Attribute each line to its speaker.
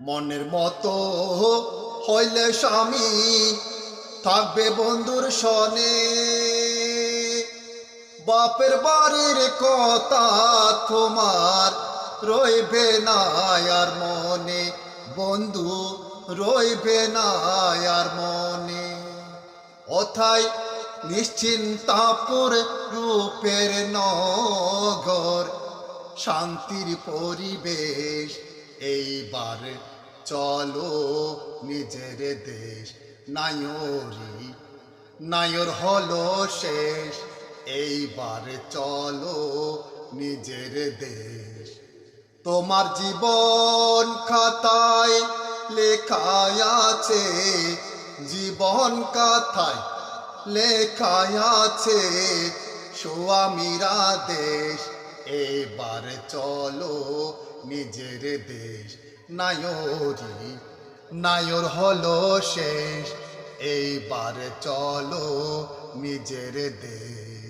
Speaker 1: মনের মতো হইলে স্বামী থাকবে বন্ধুর সনে। বাপের বাড়ির কথা তোমার রইবে না আর মনে, বন্ধু রইবে না আর মনে। অথায় নিশ্চিন্তাপুর রূপের নগর, শান্তির পরিবেশ। এইবার চলো নিজের দেশ, নায়র হলো শেষ। এইবার চলো নিজের দেশ। তোমার জীবন খাতায় লেখায় আছে, জীবন কথায় লেখায় আছে স্বামীরা দেশ। এবার চলো নিজের দেশ, নায়র হলো শেষ। এইবার চলো নিজের দেশ।